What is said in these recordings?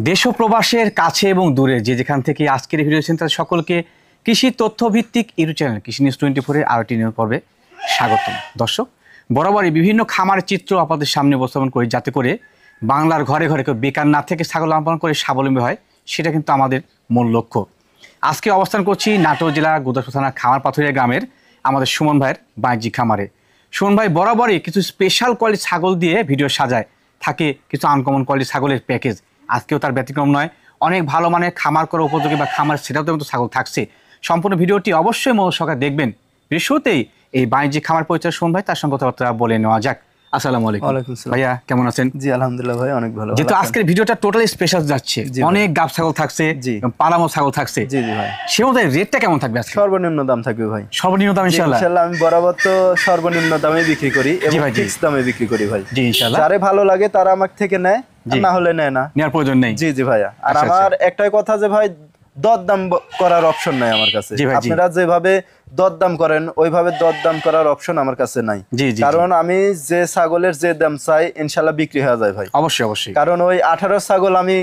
দেশ ও প্রবাসের কাছে এবং দূরে যে যেখান থেকে আজকের ভিডিও দেখছেন তাদের সকলকে কৃষি তথ্যভিত্তিক ইউটিউব চ্যানেল কৃষি নিউজ 24 এর আরটি নিউজ পর্বে স্বাগতম। দর্শক, বরাবরই বিভিন্ন খামারের চিত্র আপনাদের সামনে উপস্থাপন করি যাতে করে বাংলার ঘরে ঘরে কেউ বেকার না থেকে ছাগল লালন পালন করে স্বাবলম্বী হয়, সেটা কিন্তু আমাদের মূল লক্ষ্য। আজকে অবস্থান করছি নাটোর জেলা গুদাসপুর থানা খামার পাথুরিয়া গ্রামের আমাদের সুমন ভাইয়ের বাণিজ্যিক খামারে। সুমন ভাই বরাবরই কিছু স্পেশাল কোয়ালিটি ছাগল দিয়ে ভিডিও সাজায়, থাকে কিছু আনকমন কোয়ালিটি ছাগলের প্যাকেজ। আজকেও তার ব্যতিক্রম নয়, অনেক ভালো মানের খামার করা উপযোগী বা খামার সেটাতে মতো ছাগল থাকছে। সম্পূর্ণ ভিডিওটি অবশ্যই মনোযোগ সহকারে দেখবেন। শুরুতেই এই বাণিজ্যিক খামার পরিচয় সুমন ভাই, তার সঙ্গে কথাবার্তা বলে নেওয়া যাক। আসসালামু আলাইকুম। ওয়ালাইকুম আসসালাম। ভাইয়া কেমন আছেন? জি আলহামদুলিল্লাহ ভাই, অনেক ভালো। যেহেতু আজকের ভিডিওটা টোটালি স্পেশাল যাচ্ছে, অনেক গাব ছাগল থাকছে, পালামো ছাগল থাকছে। জি জি ভাই, সে অনুযায়ী রেটটা কেমন থাকবে আজকে? সর্বনিম্ন দাম থাকবে ভাই। সর্বনিম্ন দাম ইনশাআল্লাহ? ইনশাআল্লাহ আমি বরাবর তো সর্বনিম্ন দামে বিক্রি করি এবং ফিক্স দামে বিক্রি করি ভাই। জি ইনশাআল্লাহ। যারে ভালো লাগে তারা আমার থেকে নেয়, না হলে নেয় না, নেওয়ার প্রয়োজন নেই। জি জি ভাইয়া। আর আমার একটাই কথা যে ভাই, দরদাম করার অপশন নাই আমার কাছে। আপনারা যেভাবে দরদাম করেন ওইভাবে দরদাম করার অপশন আমার কাছে নাই, কারণ আমি যে ছাগলের যে দাম চাই ইনশাআল্লাহ বিক্রি হয়ে যায় ভাই। অবশ্যই অবশ্যই। কারণ ওই 18 ছাগল আমি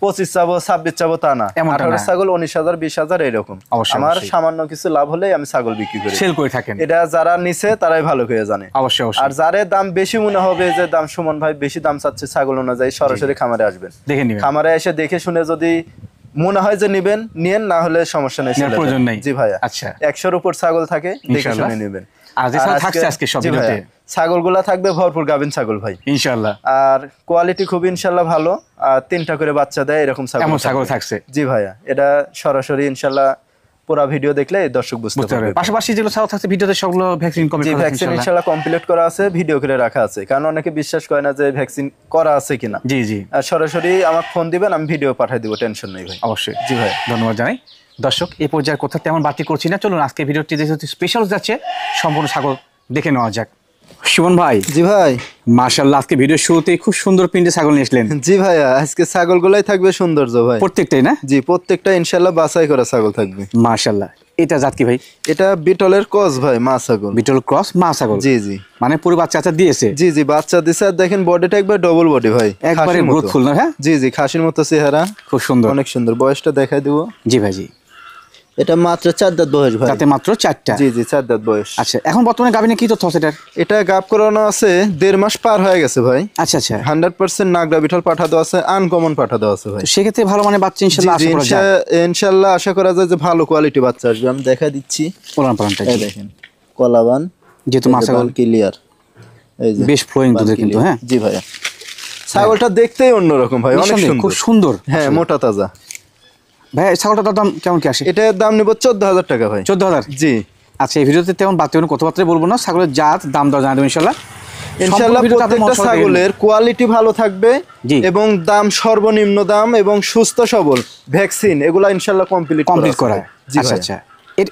25 চাবো 26 চাবো তা না, 18 ছাগল 19,000 20,000 এরকম। আমার সামান্য কিছু লাভ হলে আমি ছাগল বিক্রি করি, সেল করে থাকেন। এটা যারা নিছে তারাই ভালো করে জানে। অবশ্যই অবশ্যই। আর যারে দাম বেশি মনে হবে যে দাম সুমন ভাই বেশি দাম চাচ্ছে ছাগল অনুযায়ী, সরাসরি খামারে আসবেন, দেখে নিবেন। খামারে এসে দেখে শুনে যদি মনে হয় যে নিবেন নিয়েন, না হলে সমস্যা নেই, প্রয়োজন নেই। জি ভাইয়া। আচ্ছা, 100-র উপর ছাগল থাকে, দেখে শুনে নেবেন। আর যে থাকছে আজকে সব ভিডিওতে ছাগলগুলা থাকবে ভরপুর গাভিন ছাগল ভাই ইনশাআল্লাহ। আর কোয়ালিটি খুব ইনশাআল্লাহ ভালো, আর 3টা করে বাচ্চা দেয় এরকম ছাগল থাকছে। জি ভাইয়া, এটা সরাসরি ইনশাআল্লাহ পুরো ভিডিও দেখলে দর্শক বুঝতে পারবে। পাশাপাশি যেগুলো ছাগল থাকছে ভিডিওতে সবগুলো ভ্যাকসিন কমপ্লিট করা আছে ইনশাআল্লাহ। ইনশাআল্লাহ কমপ্লিট করা আছে, ভিডিও করে রাখা আছে, কারণ অনেকে বিশ্বাস করে না যে ভ্যাকসিন করা আছে কিনা। জি জি। আর সরাসরি আমাকে ফোন দিবেন, আমি ভিডিও পাঠিয়ে দিব, টেনশন নেই ভাই। অবশ্যই। জি ভাই, ধন্যবাদ জানাই। দর্শক, এই পর্যায়ের কথা তেমন বাড়তি করছি না, চলুন আজকে ভিডিওটি যেহেতু স্পেশাল যাচ্ছে সম্পূর্ণ ছাগল দেখে নেওয়া যাক। সুমন ভাই। জি ভাই। মাশাআল্লাহ, আজকে ভিডিও শুরুতেই খুব সুন্দর প্রিন্টে ছাগল নিয়ে আসলেন। জি ভাইয়া, আজকে ছাগলগুলাই থাকবে সৌন্দর্য ভাই, প্রত্যেকটাই না? জি, প্রত্যেকটা ইনশাআল্লাহ বাছাই করা ছাগল থাকবে। মাশাআল্লাহ। এটা জাত কি ভাই? এটা বিটলের ক্রস ভাই, মা ছাগল। বিটল ক্রস মা ছাগল। জি জি। মানে পুরো বাচ্চা দিয়েছে? জি জি, বাচ্চা দিয়েছে। আর দেখেন বডিটা একবার ডবল বডি ভাই, একবারে গ্রোথফুল না? হ্যাঁ জি জি, খাসির মতো চেহারা, খুব সুন্দর, অনেক সুন্দর। বয়সটা দেখাই দিব। জি ভাই জি। এটা মাত্র 4 দাঁত বয়স ভাই। তাতে মাত্র 4টা? জি জি, 4 দাঁত বয়স। আচ্ছা, এখন বর্তমানে গাভিনে কি তথ্য আছে এটার? এটা গাব করানো আছে 1.5 মাস পার হয়ে গেছে ভাই। আচ্ছা আচ্ছা। 100% নাগরা বিটল পাঠা দেওয়া আছে, আনকমন পাঠা দেওয়া আছে ভাই। সেক্ষেত্রে ভালো মানে বাচ্চা ইনশাআল্লাহ আশা করা যায়। ইনশাআল্লাহ আশা করা যায় যে ভালো কোয়ালিটি বাচ্চা আসবে। আমি দেখাই দিচ্ছি ওলান পালানটা, এই দেখেন কলাবান, যেহেতু মাছাগল ক্লিয়ার, এই যে বেশ ফ্লোইং দুধের কিন্তু। হ্যাঁ জি ভাইয়া, ছাগলটা দেখতেই অন্যরকম ভাই, অনেক সুন্দর, খুব সুন্দর। হ্যাঁ, মোটা তাজা। ভাই ছাগলটার দাম কেমন কি আসে? এটার দাম নিব 14,000 টাকা ভাই। 14,000? জি। আচ্ছা, এই ভিডিওতে তেমন বাড়তি কোনো কথাবার্তা বলবো না, ছাগলের জাত দাম দর জানাবো ইনশাআল্লাহ। ইনশাআল্লাহ প্রত্যেকটা ছাগলের কোয়ালিটি ভালো থাকবে এবং দাম সর্বনিম্ন দাম এবং সুস্থ সবল ভ্যাকসিন এগুলা ইনশাআল্লাহ কমপ্লিট করা। আচ্ছা আচ্ছা,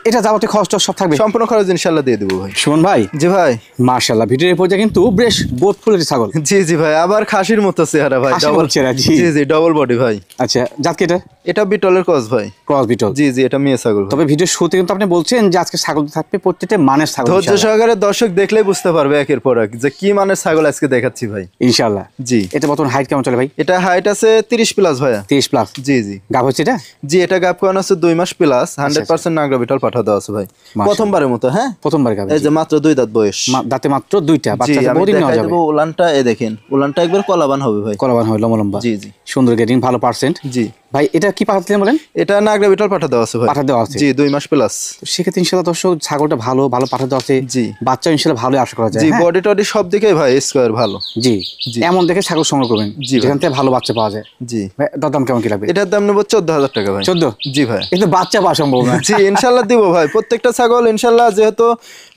এটা যাবতীয় খরচ সব থাকবে? সম্পূর্ণ খরচ ইনশাআল্লাহ দিয়ে দেবো ভাই। সুমন ভাই। জি ভাই। মাশাআল্লাহ, ভিডিওর পর্যায়ে কিন্তু বেশ গ্রোথফুল ছাগল। জি জি ভাই, আবার খাসির মতো চেহারা ভাই, ডাবল চেহারা। জি জি, ডাবল বডি ভাই। আচ্ছা, জাত কি এটা? এটা বিটলের ক্রস ভাই। Cross beetle? জি জি, এটা মেয়ে ছাগল। তবে ভিডিও শুরুতে কিন্তু আপনি বলছেন যে আজকে ছাগল থাকবে প্রত্যেকটা মানের ছাগল। ধৈর্য সহকারে দর্শক দেখলেই বুঝতে পারবে একের পর এক যে কি মানের ছাগল আজকে দেখাচ্ছি ভাই ইনশাআল্লাহ। জি। এটা বর্তমান হাইট কেমন চলে ভাই? এটা হাইট আছে 30 প্লাস ভাইয়া। 30 প্লাস? জি জি। গাব হচ্ছে এটা? জি, এটা গাব করানো আছে 2 মাস প্লাস, 100% নাগরা বিটল পাঠা দেওয়া আছে ভাই, প্রথমবারের মতো। হ্যাঁ, প্রথমবার গাব। এই যে মাত্র 2 দাঁত বয়স, দাঁতে মাত্র 2টা, বাচ্চা বহুদিন নেওয়া যাবে। উলানটা এই দেখেন, উলানটা একবার কলাবান হবে ভাই, কলাবান হবে, লম্বা লম্বা। জি জি, সুন্দর গেটিং, ভালো পার্সেন্ট। জি ভাই, এটা কি পাঠা দিলেন বলেন? এটা নাগরা বিটল পাঠা দেওয়া আছে ভাই। পাঠা দেওয়া আছে? জি, 2 মাস প্লাস। সেক্ষেত্রে ইনশাআল্লাহ দর্শক ছাগলটা ভালো ভালো পাঠা দেওয়া আছে। জি, বাচ্চা ইনশাআল্লাহ ভালো আশা করা যায়। জি, বডি টডি সব দিকে ভাই স্কয়ার ভালো। জি জি, এমন দেখে ছাগল সংগ্রহ করবেন যেখান থেকে ভালো বাচ্চা পাওয়া যায়। জি ভাই, দাম কেমন কি লাগবে? এটার দাম নেব 14,000 টাকা ভাই। 14? জি ভাই। এটা বাচ্চা পাওয়া সম্ভব না? জি ইনশাআল্লাহ দিব ভাই, প্রত্যেকটা ছাগল ইনশাআল্লাহ, যেহেতু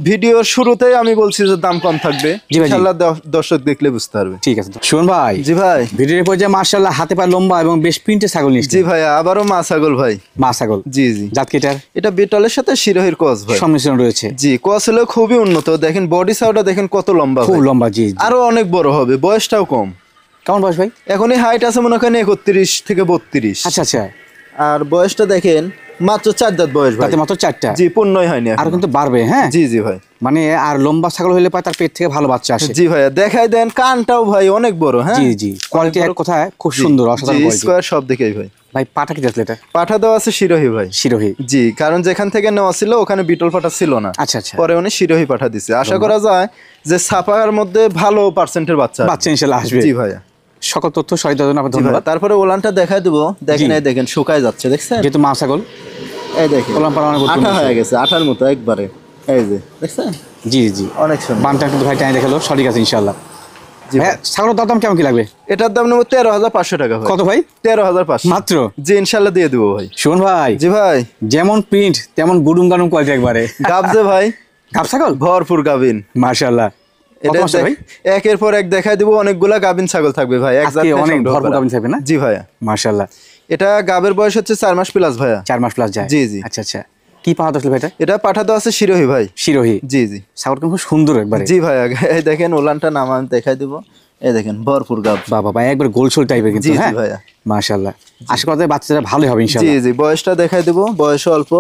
ভিডিওর শুরুতেই আমি বলছি যে দাম কম থাকবে, ইনশাআল্লাহ দর্শক দেখলে বুঝতে পারবে। ঠিক আছে শুনুন ভাই। জি ভাই। ভিডিওর পর্যায়ে মাশাআল্লাহ হাতে পায়ে লম্বা এবং বেশ প্রিন্টে ছাগল নিয়েছে। জি ভাই, আবারও মা ছাগল ভাই। মা ছাগল? জি জি। জাত কি এটার? এটা বিটলের সাথে শিরোহির ক্রস ভাই, সম্মিশ্রণ রয়েছে। জি, ক্রস হলো খুবই উন্নত। দেখেন বডি সাউটা দেখেন কত লম্বা, খুব লম্বা। জি, আরো অনেক বড় হবে, বয়সটাও কম। কেমন বয়স ভাই? এখনই হাইট আছে মনে করেন 31 থেকে 32। আচ্ছা আচ্ছা। আর বয়সটা দেখেন মাত্র 4 দাঁত বয়স ভাই, মাত্র 4টা। জি পূর্ণই হয়নি, আর কিন্তু বাড়বে। হ্যাঁ জি জি ভাই, মানে আর লম্বা ছাগল হলে পায় তার পেট থেকে ভালো বাচ্চা আসে। জি ভাইয়া দেখাই দেন, কানটাও ভাই অনেক বড়। হ্যাঁ জি জি, কোয়ালিটি এক কথায় খুব সুন্দর, অসাধারণ কোয়ালিটি। স্কয়ার সব দেখেই ভাই। ভাই পাটা কি দেখলে এটা? পাঠা দেওয়া আছে শিরোহী ভাই। শিরোহী, জি, কারণ যেখান থেকে নেওয়া ছিল ওখানে বিটল পাঠা ছিল না। আচ্ছা আচ্ছা, পরে উনি শিরোহী পাঠা দিছে। আশা করা যায় যে ছাপার মধ্যে ভালো পার্সেন্টের বাচ্চা ইনশাআল্লাহ আসবে। জি ভাইয়া, সকল তথ্য সহায়তার জন্য আপনাকে ধন্যবাদ। তারপরে ওলানটা দেখাই দেবো, দেখেন এই দেখেন শুকায় যাচ্ছে, দেখছেন যেহেতু মা ছাগল, এই দেখেন ওলান পালান আঠা হয়ে গেছে, আঠার মতো একবারে, এই যে দেখছেন। জি জি, অনেক সুন্দর। বানটা কিন্তু ভাই টাইম দেখালো, সঠিক আছে ইনশাআল্লাহ। ছাগলের দাম কেমন কি লাগবে? এটার দাম নেবো 13,500 টাকা ভাই। কত ভাই? 13,500 মাত্র? জি ইনশাআল্লাহ দিয়ে দেবো ভাই। শোন ভাই, জি ভাই, যেমন প্রিন্ট তেমন গুডুম গানুম কোয়ালিটি একবারে। গাবজে ভাই, গাব ছাগল ভরপুর গাবিন মাশাআল্লাহ। এটা একের পর এক দেখাই দিব, অনেকগুলা গাবিন ছাগল থাকবে ভাই, অনেক ভরপুর গাবিন থাকবে না? জি ভাইয়া মাশাআল্লাহ। এটা গাবের বয়স হচ্ছে 4 মাস প্লাস ভাইয়া। 4 মাস প্লাস যায়? জি জি। আচ্ছা আচ্ছা, কি পাওয়া দছিল ভাই? এটা পাঠাতে আছে শিরোহী ভাই। শিরোহী, জি জি। ছাগল খুব সুন্দর একবারে। জি ভাইয়া, এই দেখেন ওলানটা নাম আমি দেখাই দিব, এই দেখেন ভরপুর গাব। বাবা ভাই একবার গোলছল টাইপের কিন্তু। জি জি হ্যাঁ ভাইয়া, মাশাআল্লাহ। আশা করা যায় বাচ্চারা ভালোই হবে ইনশাআল্লাহ। জি জি। বয়সটা দেখাই দিব, বয়স অল্প,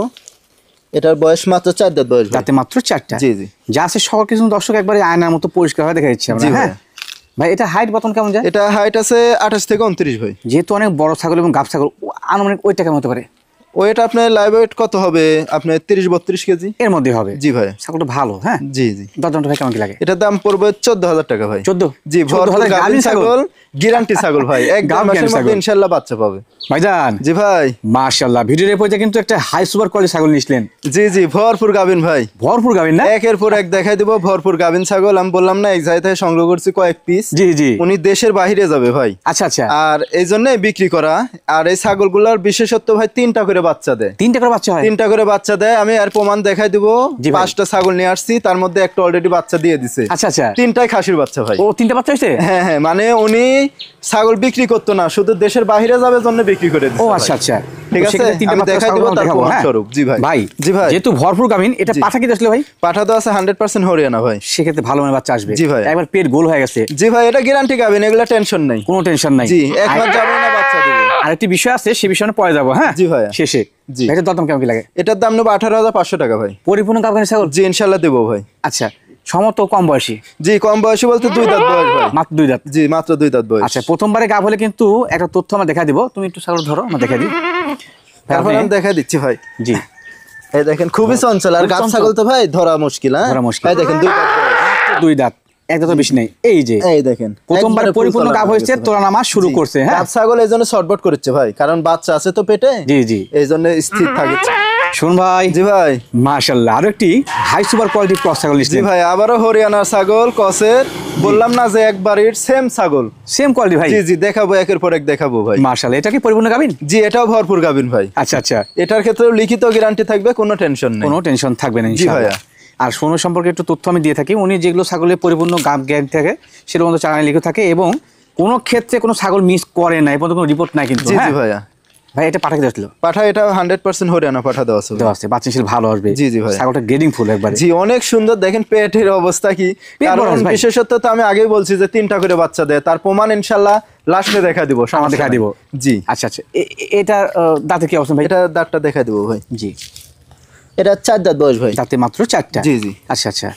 এটার বয়স মাত্র 4 দাঁত বয়স। তাতে মাত্র 4টা? জি জি। যা আছে সকল কিছু দর্শক একবারে আয়নার মতো পরিষ্কার হয়ে দেখা যাচ্ছে আমরা। হ্যাঁ ভাই, এটা হাইট বর্তমান কেমন যায়? এটা হাইট আছে 28 থেকে 29 ভাই। যেহেতু অনেক বড় ছাগল এবং গাব ছাগল, আনুমানিক ওইটা কেমন হতে পারে? ওয়েট আপনার লাইভ ওয়েট কত হবে? আপনার 30-32 কেজি এর মধ্যে হবে? জি ভাই। ছাগলটা ভালো। হ্যাঁ জি জি। দামটা ভাই কেমন কি লাগে? এটার দাম পড়বে 14,000 টাকা ভাই। 14? জি, ভরপুর গাভিন ছাগল, গ্যারান্টি ছাগল ভাই, এক মাসের মধ্যে ইনশাআল্লাহ বাচ্চা পাবে ভাইজান। জি ভাই মাশাআল্লাহ, ভিডিওর এই পর্যায়ে কিন্তু একটা হাই সুপার কোয়ালিটি ছাগল নিছিলেন। জি জি, ভরপুর গাভিন ভাই, ভরপুর গাভিন না? একের পর এক দেখাই দিব ভরপুর গাভিন ছাগল। আমি বললাম না এক জায়গা থেকে সংগ্রহ করছি কয়েক পিস। জি জি। উনি দেশের বাইরে যাবে ভাই। আচ্ছা আচ্ছা। আর এই জন্য বিক্রি করা। আর এই ছাগলগুলোর বিশেষত্ব ভাই 3টা করে বাচ্চা দেয়। 3টা করে বাচ্চা হয়? 3টা করে বাচ্চা দেয়। আমি আর প্রমাণ দেখাই দিব, 5টা ছাগল নিয়ে আসছি, তার মধ্যে একটা অলরেডি বাচ্চা দিয়ে দিছে। আচ্ছা আচ্ছা। 3টাই খাসির বাচ্চা ভাই। ও 3টা বাচ্চা হইছে? হ্যাঁ হ্যাঁ, মানে উনি ছাগল বিক্রি করতো না, শুধু দেশের বাইরে যাবে জন্য বিক্রি করে দিছে। ও আচ্ছা আচ্ছা, ঠিক আছে, আমি দেখাই দিব তার প্রমাণ স্বরূপ। জি ভাই। ভাই জি ভাই, যেহেতু ভরপুর গাভিন, এটা পাঠা কি আসলে ভাই? পাঠা তো আছে 100% হরিয়ানা ভাই। সেক্ষেত্রে ভালো মানের বাচ্চা আসবে। জি ভাই। একবার পেট গোল হয়ে গেছে। জি ভাই, এটা গ্যারান্টি গাভিন, এগুলা টেনশন নাই, কোনো টেনশন নাই। জি, এক মাস যাবে না বাচ্চা দিবে। আরেকটি বিষয় আছে, সেই বিষয়ে পরে যাবো। হ্যাঁ জি ভাই, শেষে। জি, এটার দাম কেমন কি লাগে? এটার দাম নেব 18,500 টাকা ভাই। পরিপূর্ণ গাভিন ছাগল? জি ইনশাআল্লাহ দেবো ভাই। আচ্ছা, সমত কম বয়সী? জি কম বয়সী বলতে 2 দাঁত বয়স ভাই। মাত্র 2 দাঁত? জি মাত্র 2 দাঁত বয়স। আচ্ছা, প্রথমবারে গাভ হলে কিন্তু একটা তথ্য আমরা দেখা দিব। তুমি একটু ছাগল ধরো, আমরা দেখা দিই। তারপর আমি দেখা দিচ্ছি ভাই। জি, এই দেখেন খুবই চঞ্চল, আর গাভ ছাগল তো ভাই ধরা মুশকিল। হ্যাঁ ধরা মুশকিল। এই দেখেন 2 দাঁত, 2 দাঁত, একটা তো বেশি নেই। এই যে এই দেখেন প্রথমবার পরিপূর্ণ গাভ হয়েছে, তোরা নামা শুরু করছে। হ্যাঁ, গাভ ছাগল এইজন্য শর্টবট করেছে ভাই, কারণ বাচ্চা আছে তো পেটে। জি জি, এইজন্য স্থির থাকে। শুন ভাই। জি ভাই। মাশাআল্লাহ, আরো একটি হাই সুপার কোয়ালিটি ক্রস ছাগল নিশ্চয়। জি ভাই, আবারো হরিয়ানার ছাগল কসের। বললাম না যে একবারের সেম ছাগল, সেম কোয়ালিটি ভাই। জি জি, দেখাবো একের পর এক দেখাবো ভাই। মাশাআল্লাহ, এটা কি পরিপূর্ণ গাভিন? জি, এটাও ভরপুর গাভিন ভাই। আচ্ছা আচ্ছা, এটার ক্ষেত্রে লিখিত গ্যারান্টি থাকবে, কোনো টেনশন নেই। কোনো টেনশন থাকবে না ইনশাআল্লাহ। আর সোনো সম্পর্কে একটু তথ্য আমি দিয়ে থাকি। উনি যেগুলো ছাগলের পরিপূর্ণ গাভ জ্ঞান থাকে সেগুলো মধ্যে চালানে লিখে থাকে, এবং কোনো ক্ষেত্রে কোনো ছাগল মিস করে না, এই পর্যন্ত কোনো রিপোর্ট নাই কিন্তু। জি জি ভাইয়া। ভাই এটা পাঠা কি আসলো? পাঠা এটা 100% হরিয়ানা পাঠা দেওয়া আছে। দেওয়া আছে, বাচ্চা ছিল ভালো আসবে। জি জি ভাই, ছাগলটা গ্রেডিং ফুল একবারে। জি অনেক সুন্দর। দেখেন পেটের অবস্থা কি, কারণ বিশেষত তো আমি আগেই বলছি যে 3টা করে বাচ্চা দেয়, তার প্রমাণ ইনশাআল্লাহ লাস্টে দেখা দিব, সামনে দেখা দিব। জি আচ্ছা আচ্ছা, এটা দাঁতে কি অবস্থা ভাই? এটা দাঁতটা দেখা দিব ভাই। জি, এটা 4 দাঁত বয়স ভাই। দাঁতে মাত্র 4টা? জি জি। আচ্ছা আচ্ছা,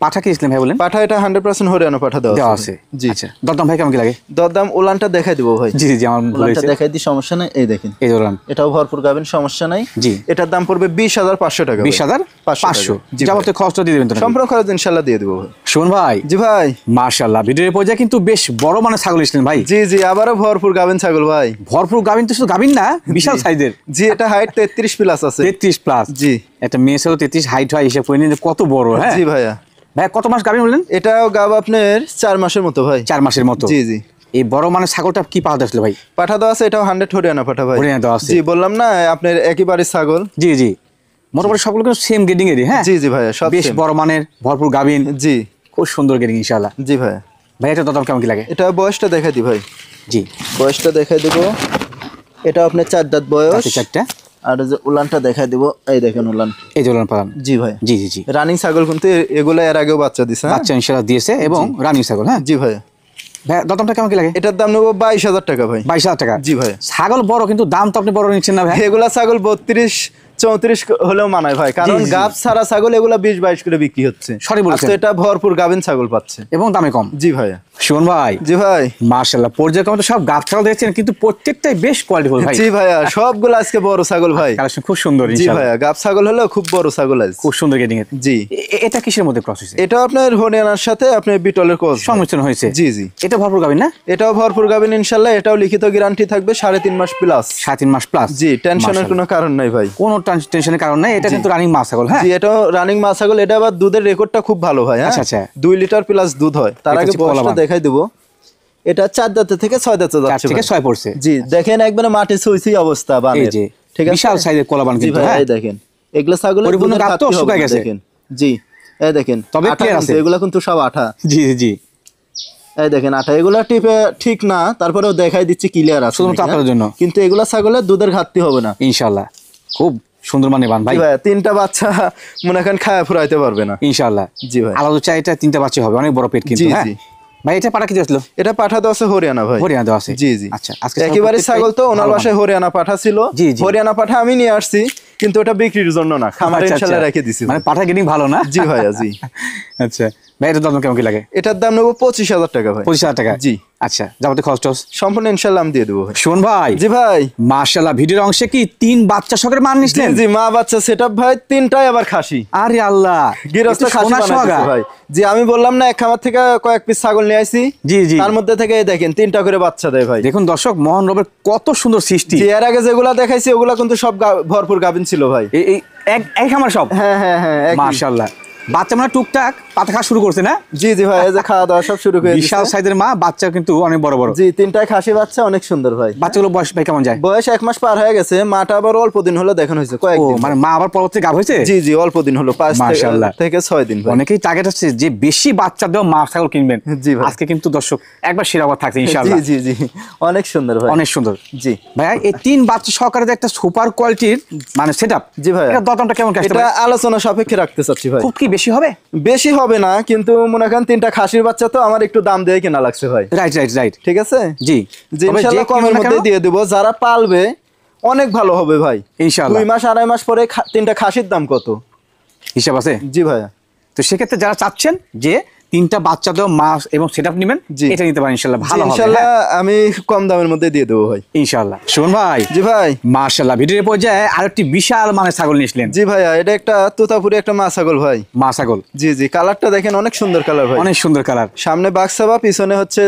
পাঠা কি ইসলাম ভাই বলেন? পাঠা এটা 100% হরিয়ানা পাঠা দেওয়া আছে। জি আচ্ছা, দরদাম ভাই কেমন কি লাগে? দরদাম ওলানটা দেখাই দিব ভাই। জি জি, আমার ওলানটা দেখাই দি, সমস্যা নাই। এই দেখেন এই ওলান, এটাও ভরপুর গাবেন, সমস্যা নাই। জি, এটার দাম পড়বে 20,500 টাকা। 20,500? যাবতীয় খরচটা দিয়ে দিবেন তো? সম্পূর্ণ খরচ ইনশাআল্লাহ দিয়ে দেব ভাই। শুন ভাই। জি ভাই। মাশাআল্লাহ, ভিডিওর পর্যায়ে কিন্তু বেশ বড় মানের ছাগল ইসলেন ভাই। জি জি, আবারো ভরপুর গাবেন ছাগল ভাই। ভরপুর গাবেন তো শুধু গাবেন না, বিশাল সাইজের। জি, এটা হাইট 33 প্লাস আছে। 33 প্লাস? জি, এটা মেয়ে ছাগল 33 হাইট হয়, হিসাব করে নিন কত বড়। হ্যাঁ জি ভাইয়া। ভাই কত মাস গাভী বললেন? এটাও গাভ আপনার 4 মাসের মতো ভাই। 4 মাসের মতো? জি জি। এই বড় মানের ছাগলটা কি পাওয়া যাচ্ছে ভাই? পাঠা দেওয়া আছে, এটাও 100 হরিয়ানা পাঠা ভাই। হরিয়ানা দেওয়া আছে? জি, বললাম না আপনার একইবারে ছাগল। জি জি, মোটামুটি সবগুলো কিন্তু সেম গ্রেডিং এরই। হ্যাঁ জি জি ভাইয়া, সব বেশ বড় মানের, ভরপুর গাভীন। জি, খুব সুন্দর গ্রেডিং ইনশাআল্লাহ। জি ভাইয়া। ভাই এটা দাম কেমন কি লাগে? এটা বয়সটা দেখাই দি ভাই। জি, বয়সটা দেখাই দেব। এটা আপনার 4 দাঁত বয়স। 4টা। আর যে উলানটা দেখাই দিব, এই দেখেন উলান, এই যে উলান পালান। জি ভাই। জি জি জি, রানিং ছাগল কিন্তু এগুলো এর আগেও বাচ্চা দিছে। বাচ্চা ইনশাআল্লাহ দিয়েছে, এবং রানিং ছাগল। হ্যাঁ জি ভাই। দামটা কেমন কি লাগে? এটার দাম নেবো 22,000 টাকা ভাই। 22,000 টাকা? জি ভাই। ছাগল বড় কিন্তু দাম তো আপনি বড় নিচ্ছেন না ভাই? এগুলা ছাগল 32-34 হলেও মানায় ভাই, কারণ গাব ছাড়া ছাগল এগুলা 20-22 করে বিক্রি হচ্ছে। সরি বলছেন। এটা ভরপুর গাভিন ছাগল পাচ্ছে এবং দামে কম। জি ভাই। শুন ভাই। জি ভাই। মাশাআল্লাহ, পর্যায়ক্রমে তো সব গাব ছাগল দেখছেন, কিন্তু প্রত্যেকটাই বেশ কোয়ালিটিফুল ভাই। জি ভাইয়া, সবগুলো আজকে বড় ছাগল ভাই। কালেকশন খুব সুন্দর। জি ভাইয়া, গাব ছাগল হলো খুব বড় ছাগল আছে, খুব সুন্দর গেটিং এর। জি। এটা কিসের মধ্যে ক্রস হইছে? এটা আপনার হরিয়ানার সাথে আপনার বিটলের ক্রস সংমিশ্রণ হয়েছে। জি জি। এটা ভরপুর গাবিন না? এটাও ভরপুর গাবিন ইনশাআল্লাহ। এটাও লিখিত গ্যারান্টি থাকবে 3.5 মাস প্লাস। 3.5 মাস প্লাস? জি, টেনশনের কোনো কারণ নাই ভাই। কোনো টেনশনের কারণ নাই। এটা কিন্তু রানিং মা ছাগল। হ্যাঁ জি, এটা রানিং মা ছাগল। এটা আবার দুধের রেকর্ডটা খুব ভালো ভাই। হ্যাঁ, আচ্ছা। 2 লিটার প্লাস দুধ হয়। তার আগে বয়সটা দেখাই দেব। এটা 4 দাঁত থেকে 6 দাঁতে যাচ্ছে। 4 থেকে 6 পড়ছে। জি, দেখেন একবারে মাটি সুইসি অবস্থা বানের। এই যে ঠিক আছে, বিশাল সাইজের কোলাবান কিন্তু। হ্যাঁ, এই দেখেন এগুলা ছাগলের পরিপূর্ণ গাব তো শুকায় গেছে। দেখেন। জি, এই দেখেন তবে ক্লিয়ার আছে। এগুলা কিন্তু সব আঠা। জি জি। এই দেখেন আঠা। এগুলা টিপে ঠিক না, তারপরেও দেখাই দিচ্ছি ক্লিয়ার আছে শুধুমাত্র আপনার জন্য। কিন্তু এগুলা ছাগলের দুধের ঘাটতি হবে না ইনশাআল্লাহ। খুব সুন্দর মানে বান ভাই। ভাই 3টা বাচ্চা মনে করেন খায়া ফুরাইতে পারবে না ইনশাআল্লাহ। জি ভাই। আলাদা চাই এটা 3টা বাচ্চা হবে, অনেক বড় পেট কিন্তু। হ্যাঁ ভাই, এটা পাঠা কি আসলো? এটা পাঠা দেওয়া আছে হরিয়ানা ভাই। হরিয়ানা দেওয়া আছে। জি জি। আচ্ছা, আজকে একেবারে ছাগল তো ওনার বাসায় হরিয়ানা পাঠা ছিল। হরিয়ানা পাঠা আমি নিয়ে আসছি, কিন্তু ওটা বিক্রির জন্য না, খামারে ইনশাআল্লাহ রেখে দিছি। মানে পাঠা গেটিং ভালো না? জি ভাইয়া। জি। আচ্ছা ভাই, এটার দাম কেমন কি লাগে? এটার দাম নেবো 25,000 টাকা ভাই। 25,000 টাকা? জি। আচ্ছা, যাবতীয় খরচ সম্পূর্ণ ইনশাআল্লাহ আমি দিয়ে দেবো ভাই। শোন ভাই। জি ভাই। মাশাআল্লাহ, ভিডিওর অংশে কি 3 বাচ্চা সকের মান নিছেন? জি, মা বাচ্চা সেটআপ ভাই, 3টাই আবার খাসি। আরে আল্লাহ, গিরস্ত খাসি বানাইছে ভাই। জি, আমি বললাম না এক খামার থেকে কয়েক পিস ছাগল নিয়ে আইছি। জি জি। তার মধ্যে থেকে দেখেন 3টা করে বাচ্চা দেয় ভাই। দেখুন দর্শক, মোহন রবের কত সুন্দর সৃষ্টি। জি, এর আগে যেগুলা দেখাইছি ওগুলা কিন্তু সব ভরপুর গাভিন ছিল ভাই। এই এক খামার সব? হ্যাঁ হ্যাঁ হ্যাঁ। মাশাআল্লাহ, বাচ্চা মানে টুকটাক পাতা খাওয়া শুরু করছে না? জি জি ভাই, এই যে খাওয়া দাওয়া সব শুরু করে দিয়েছে। বিশাল সাইজের মা, বাচ্চা কিন্তু অনেক বড় বড়। জি, 3টাই খাসি বাচ্চা, অনেক সুন্দর ভাই। বাচ্চাগুলো বয়স ভাই কেমন যায়? বয়স 1 মাস পার হয়ে গেছে। মাটা আবার অল্প দিন হলো দেখানো হয়েছে, কয়েকদিন। মানে মা আবার পরবর্তী গাব হয়েছে? জি জি, অল্প দিন হলো, 5 থেকে 6 দিন ভাই। অনেকেই টার্গেট আছে যে বেশি বাচ্চা দেওয়া মা ছাগল কিনবেন। জি ভাই। আজকে কিন্তু দর্শক একবার শিরাবাদ থাকছে ইনশাআল্লাহ। জি জি জি, অনেক সুন্দর ভাই, অনেক সুন্দর। জি ভাই, এই 3 বাচ্চা সহকারে যে একটা সুপার কোয়ালিটির মানে সেটআপ। জি ভাই। এটা দামটা কেমন আসছে? এটা আলোচনা সাপেক্ষে রাখতে চাচ্ছি ভাই। খুব কি বেশি হবে? বেশি হবে না, কিন্তু মনে করেন 3টা খাসির বাচ্চা তো আমার একটু দাম দিয়ে কেনা লাগছে ভাই। Right right right. ঠিক আছে। জি, ইনশাআল্লাহ কমের মধ্যে দিয়ে দেব। যারা পালবে অনেক ভালো হবে ভাই ইনশাআল্লাহ। 2 মাস 2.5 মাস পরে 3টা খাসির দাম কত হিসাব আছে? জি ভাই। তো সেক্ষেত্রে যারা চাচ্ছেন যে 3টা বাচ্চা দেওয়া মাছ এবং সেটআপ নেবেন, এটা নিতে পারেন ইনশাআল্লাহ, ভালো হবে। ইনশাআল্লাহ আমি কম দামের মধ্যে দিয়ে দেব ভাই ইনশাআল্লাহ। শুন ভাই। জি ভাই। মাশাআল্লাহ, ভিডিওর পর্যায়ে আরেকটি বিশাল মানে ছাগল নিয়েছিলেন। জি ভাইয়া, এটা একটা তোতাপুরি একটা মা ছাগল ভাই। মা ছাগল? জি জি। কালারটা দেখেন, অনেক সুন্দর কালার ভাই। অনেক সুন্দর কালার। সামনে বাক্সাবা, পিছনে হচ্ছে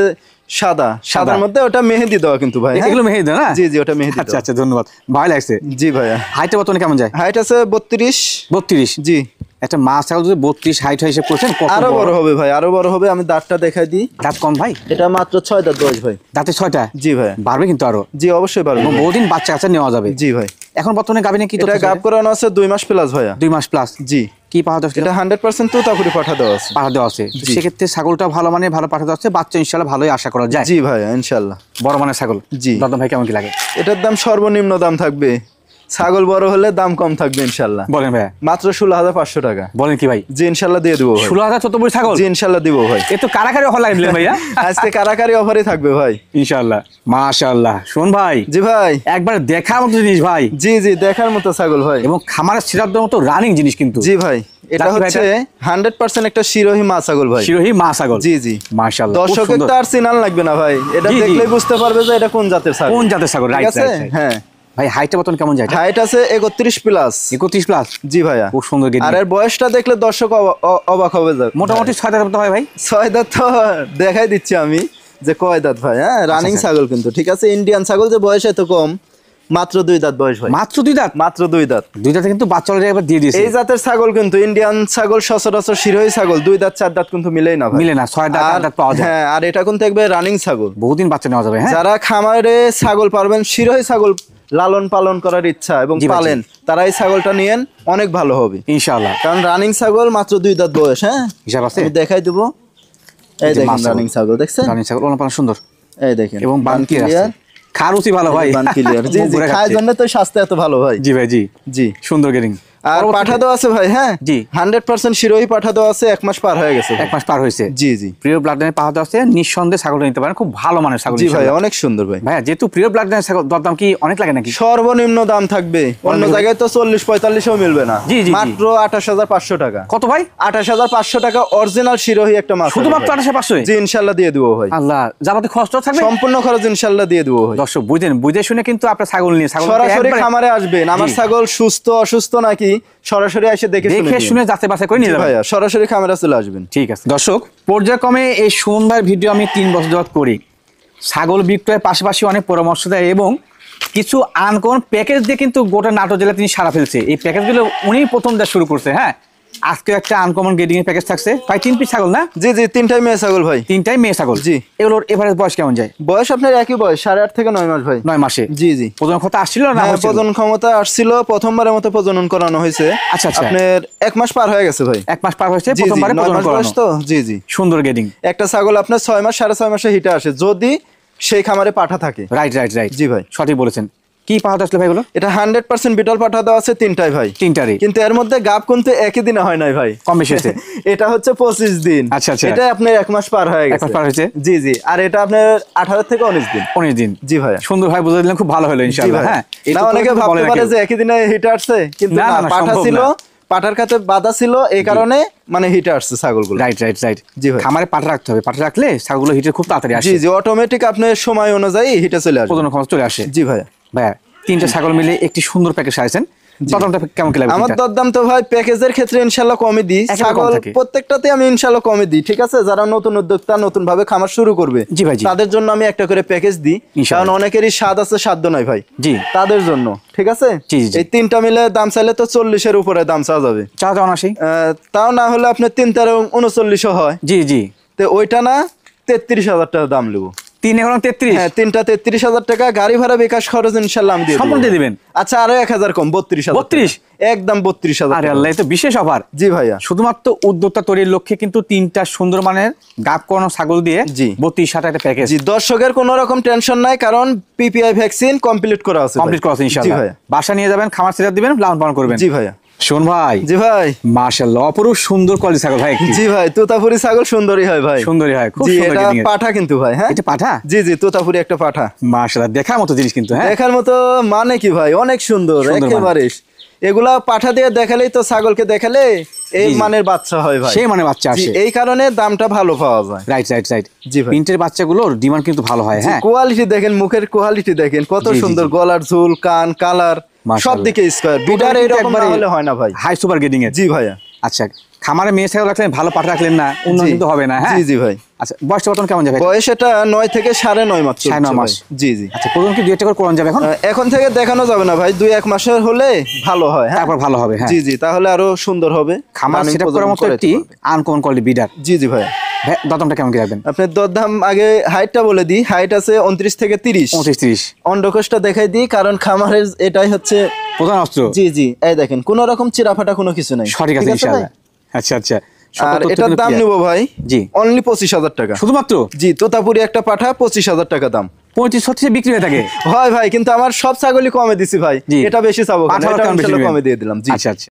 সাদা। সাদার মধ্যে ওটা মেহেদি দেওয়া কিন্তু ভাই। এগুলো মেহেদি না? জি জি, ওটা মেহেদি। আচ্ছা আচ্ছা, ধন্যবাদ, ভালো লাগছে। জি ভাইয়া। হাইটটা বর্তমানে কেমন যায়? হাইট আছে 32। 32? জি। একটা মা ছাগল যদি 32 হাইট হয়, হিসেব করছেন আরো বড় হবে ভাই, আরো বড় হবে। আমি দাঁতটা দেখাই দিই। দাঁত কম ভাই? এটা মাত্র 6 দাঁত বয়স ভাই। দাঁতে 6টা? জি ভাই। বাড়বে কিন্তু আরো? জি, অবশ্যই বাড়বে। বহুদিন বাচ্চা কাচ্চা নেওয়া যাবে। জি ভাই। এখন বর্তমানে গাবিনে কি? এটা গাব করানো আছে 2 মাস প্লাস ভাইয়া। 2 মাস প্লাস? জি। কি পাঠা দেওয়া? এটা 100% তোতাপুরি পাঠা দেওয়া আছে। পাঠা দেওয়া আছে। সেক্ষেত্রে ছাগলটা ভালো মানে ভালো পাঠা দেওয়া আছে, বাচ্চা ইনশাআল্লাহ ভালোই আশা করা যায়। জি ভাইয়া, ইনশাআল্লাহ। বড় মানের ছাগল। জি। দাম ভাই কেমন কি লাগে? এটার দাম সর্বনিম্ন দাম থাকবে, ছাগল বড় হলে দাম কম থাকবে ইনশাআল্লাহ। বলেন ভাই। মাত্র 16,500 টাকা। বলেন কি ভাই? জি, ইনশাআল্লাহ দিয়ে দেব ভাই। 16,000 তোতাপুরি ছাগল? জি, ইনশাআল্লাহ দিব ভাই। এ তো কারাকারি অফার লাগিয়ে দিলেন ভাইয়া। আজকে কারাকারি অফারই থাকবে ভাই ইনশাআল্লাহ। মাশাআল্লাহ। শুন ভাই। জি ভাই। একবার দেখার মতো জিনিস ভাই। জি জি, দেখার মতো ছাগল ভাই, এবং খামারের সিরাপদের মতো রানিং জিনিস কিন্তু। জি ভাই। এটা হচ্ছে 100% একটা শিরোহী মা ছাগল ভাই। শিরোহী মা ছাগল? জি জি। মাশাআল্লাহ। দর্শকের তো আর চিনান লাগবে না ভাই, এটা দেখলেই বুঝতে পারবে যে এটা কোন জাতের ছাগল। কোন জাতের ছাগল? Right right. হ্যাঁ ভাই, হাইটটা বর্তমানে কেমন যায়? হাইট আছে 31 প্লাস। 31 প্লাস? জি ভাইয়া। খুব সুন্দর গেটিং। আর এর বয়সটা দেখলে দর্শক অবাক হবে। মোটামুটি 6 দাঁত হয় ভাই? 6 দাঁত তো দেখাই দিচ্ছি আমি যে কয় দাঁত ভাই। হ্যাঁ, রানিং ছাগল কিন্তু। ঠিক আছে। ইন্ডিয়ান ছাগল যে বয়স এত কম, মাত্র 2 দাঁত বয়স ভাই। মাত্র 2 দাঁত? মাত্র 2 দাঁত। 2 দাঁতে কিন্তু বাচ্চা অলরেডি একবার দিয়ে দিয়েছে। এই জাতের ছাগল কিন্তু ইন্ডিয়ান ছাগল সচরাচর শিরোহী ছাগল 2 দাঁত 4 দাঁত কিন্তু মিলেই না ভাই। মিলে না, 6 দাঁত 8 দাঁত পাওয়া যায়। হ্যাঁ, আর এটা কিন্তু একবার রানিং ছাগল, বহুদিন বাচ্চা নেওয়া যাবে। হ্যাঁ, যারা খামারে ছাগল পারবেন, শিরোহী ছাগল লালন পালন করার ইচ্ছা এবং পালেন, তারা এই ছাগলটা নিয়েন, অনেক ভালো হবে ইনশাআল্লাহ। কারণ রানিং ছাগল মাত্র 2 দাঁত বয়স। হ্যাঁ, হিসাব আছে? আমি দেখাই দেব। এই দেখেন রানিং ছাগল, দেখছেন? রানিং ছাগল ওলান পালন সুন্দর। এই দেখেন, এবং বান ক্লিয়ার, খারুচি ভালো ভাই। বান ক্লিয়ার। জি জি, খায় জন্য তো স্বাস্থ্য এত ভালো ভাই। জি ভাই। জি জি, সুন্দর গেটিং। আর পাঠা দেওয়া আছে ভাই। হ্যাঁ জি 100% শিরোহী পাঠা দেওয়া আছে, 1 মাস পার হয়ে গেছে। 1 মাস পার হয়েছে। জি জি প্রিয় ব্লাড লাইনের পাঠা দেওয়া আছে, নিঃসন্দেহে ছাগলটা নিতে পারেন, খুব ভালো মানের ছাগল। জি ভাই অনেক সুন্দর ভাই। ভাইয়া যেহেতু প্রিয় ব্লাড লাইনের ছাগল, দরদাম কি অনেক লাগে নাকি? সর্বনিম্ন দাম থাকবে, অন্য জায়গায় তো 40-45ও মিলবে না। জি জি মাত্র 28500 টাকা। কত ভাই? 28500 টাকা অরিজিনাল শিরোহী একটা মাছ, শুধুমাত্র 28500? জি ইনশাআল্লাহ দিয়ে দেবো ভাই। আল্লাহ, যাবাতে খরচ থাকবে? সম্পূর্ণ খরচ ইনশাআল্লাহ দিয়ে দেবো ভাই। দর্শক বুঝে শুনে কিন্তু আপনার ছাগল নিয়ে সরাসরি খামারে আসবেন, আমার ছাগল সুস্থ অসুস্থ নাকি সরাসরি এসে দেখে শুনে যাচাই বাছাই করে নিয়ে যাবেন ভাইয়া, সরাসরি খামারে চলে আসবেন। ঠিক আছে দর্শক, পর্যায়ক্রমে এই সুন্দর ভিডিও আমি 3 বছর যাবত করি। ছাগল বিক্রয়ের পাশাপাশি অনেক পরামর্শ দেয় এবং কিছু আনকমন প্যাকেজ দিয়ে কিন্তু গোটা নাটোর জেলা তিনি সারা ফেলছে। এই প্যাকেজগুলো উনি প্রথম দেওয়া শুরু করছে। হ্যাঁ, আজকে একটা আনকমন গ্রেডিং এর প্যাকেজ থাকছে। প্রায় 3 পিস ছাগল না? জি জি 3টাই মেয়ে ছাগল ভাই। 3টাই মেয়ে ছাগল। জি। এগুলোর এভারেজ বয়স কেমন যায়? বয়স আপনার একই বয়স, 8.5 থেকে 9 মাস ভাই। 9 মাসে? জি জি। প্রজনন ক্ষমতা আসছিল না? হ্যাঁ প্রজনন ক্ষমতা আসছিল, প্রথমবারের মতো প্রজনন করানো হয়েছে। আচ্ছা আচ্ছা। আপনার 1 মাস পার হয়ে গেছে ভাই। 1 মাস পার হয়েছে, প্রথমবারে প্রজনন করানো তো। জি জি সুন্দর গ্রেডিং। একটা ছাগল আপনার 6 মাস 6.5 মাসে হিটে আসে যদি সেই খামারে পাঠা থাকে। Right right right. জি ভাই সঠিক বলেছেন। কি পাঠা আসলে ভাই এগুলো? এটা 100% বিটল পাঠা দেওয়া আছে 3টাই ভাই। 3টারই? কিন্তু এর মধ্যে গাব কিন্তু একই দিনে হয় নাই ভাই, কম বেশি হয়েছে। এটা হচ্ছে 25 দিন। আচ্ছা আচ্ছা। এটা আপনার 1 মাস পার হয়ে গেছে। 1 মাস পার হয়েছে? জি জি। আর এটা আপনার 18 থেকে 19 দিন। 19 দিন। জি ভাই। সুন্দর ভাই বুঝিয়ে দিলেন, খুব ভালো হলো ইনশাআল্লাহ। হ্যাঁ, না অনেকে ভাবতে পারে যে একই দিনে হিট আসছে, কিন্তু না, পাঠা ছিল, পাঠার কাছে বাধা ছিল, এই কারণে মানে হিটে আসছে ছাগলগুলো। Right right right. জি ভাই। খামারে পাঠা রাখতে হবে, পাঠা রাখলে ছাগলগুলো হিটে খুব তাড়াতাড়ি আসে। জি জি অটোমেটিক আপনার সময় অনুযায়ী হিটে চলে আসে, প্রজনন ক্ষমতা চলে আসে। জি ভাই। ভাইয়া 3টা ছাগল মিলে একটি সুন্দর প্যাকেজ সাজাইছেন, দরদামটা কেমন কি লাগবে? আমার দরদাম তো ভাই প্যাকেজের ক্ষেত্রে ইনশাআল্লাহ কমই দিই, ছাগল প্রত্যেকটাতে আমি ইনশাআল্লাহ কমই দিই। ঠিক আছে, যারা নতুন উদ্যোক্তা নতুন ভাবে খামার শুরু করবে জি ভাই, তাদের জন্য আমি একটা করে প্যাকেজ দিই, কারণ অনেকেরই স্বাদ আছে সাধ্য নাই ভাই। জি তাদের জন্য ঠিক আছে। এই 3টা মিলে দাম চাইলে তো 40-এর উপরে দাম চাওয়া যাবে। তাও না হলে আপনার 3-39 হয়। জি জি। তো ওইটা না 33,000 টাকা দাম নেবো। 3 এখন 33? হ্যাঁ 3টা 33,000 টাকা, গাড়ি ভাড়া বিকাশ খরচ ইনশাআল্লাহ আমি দিয়ে দেব। সম্পূর্ণ দিবেন? আচ্ছা আরো 1000 কম, 32,000। 32? একদম 32,000। আরে আল্লাহ, এ তো বিশেষ অফার। জি ভাইয়া। শুধুমাত্র উদ্যোক্তা তৈরির লক্ষ্যে কিন্তু 3টা সুন্দর মানের গাব করানো ছাগল দিয়ে 32,000 একটা প্যাকেজ। জি, দর্শকের কোনো রকম টেনশন নাই, কারণ পিপিআই ভ্যাকসিন কমপ্লিট করা আছে। কমপ্লিট করা আছে ইনশাআল্লাহ। জি ভাইয়া। বাসা নিয়ে যাবেন, খামার সেটা দিবেন, লালন পালন করবেন। জি ভাইয়া। শোন ভাই। জি ভাই। মাশাআল্লাহ, অপরূপ সুন্দর কোয়ালিটি ছাগল ভাই। জি ভাই, তোতাপুরি ছাগল সুন্দরই হয় ভাই। সুন্দরই হয়, খুব সুন্দর। এটা পাঠা কিন্তু ভাই। হ্যাঁ এটা পাঠা? জি জি, তোতাপুরি একটা পাঠা। মাশাআল্লাহ, দেখার মতো জিনিস কিন্তু। হ্যাঁ দেখার মতো মানে কি ভাই, অনেক সুন্দর একেবারে। এগুলা পাঠা দিয়ে দেখালেই তো ছাগলকে দেখালে এই মানের বাচ্চা হয় ভাই, সেই মানের বাচ্চা আসে। এই কারণে দামটা ভালো পাওয়া যায়। Right right right. জি ভাই। প্রিন্টের বাচ্চাগুলোর ডিমান্ড কিন্তু ভালো হয়। হ্যাঁ, কোয়ালিটি দেখেন, মুখের কোয়ালিটি দেখেন কত সুন্দর, গলার ঝুল, কান, কালার সব দিকে স্কয়ার। বিডার এরকম না হলে হয় না ভাই, হাই সুপার গ্রেডিং এর। জি ভাইয়া। আচ্ছা, খামারে মেয়ে ছাগল রাখলেন, ভালো পাঠা রাখলেন না, উন্নয়ন কিন্তু হবে না। হ্যাঁ জি জি ভাই। আচ্ছা, বয়সটা বর্তমান কেমন যাবে? বয়স এটা 9 থেকে 9.5 মাস। 9.5 মাস। জি জি। আচ্ছা, প্রথম কি 2-1 করে কোরআন যাবে এখন? এখন থেকে দেখানো যাবে না ভাই, 2-1 মাসের হলে ভালো হয়। হ্যাঁ তারপর ভালো হবে। হ্যাঁ জি জি, তাহলে আরো সুন্দর হবে। খামার সেটআপ করার মতো একটি আনকমন কোয়ালিটি বিডার। জি জি ভাই। দরদামটা কেমন কি রাখবেন? আপনার দরদাম আগে হাইটটা বলে দিই। হাইট আছে 29 থেকে 30। 29-30। অন্ডকোষটা দেখাই দিই, কারণ খামারের এটাই হচ্ছে প্রধান অস্ত্র। জি জি, এই দেখেন কোন রকম চিরাফাটা কোনো কিছু নাই। সঠিক আছে ইনশাআল্লাহ। আচ্ছা আচ্ছা। আর এটার দাম নিব ভাই জি অনলি 25,000 টাকা শুধুমাত্র। জি, তোতাপুরি একটা পাঠা 25,000 টাকা দাম। 35-36 বিক্রি হয়ে থাকে হয় ভাই, কিন্তু আমার সব ছাগলই কমে দিছি ভাই, এটা বেশি চাবো, এটা কমে দিয়ে দিলাম। জি আচ্ছা আচ্ছা।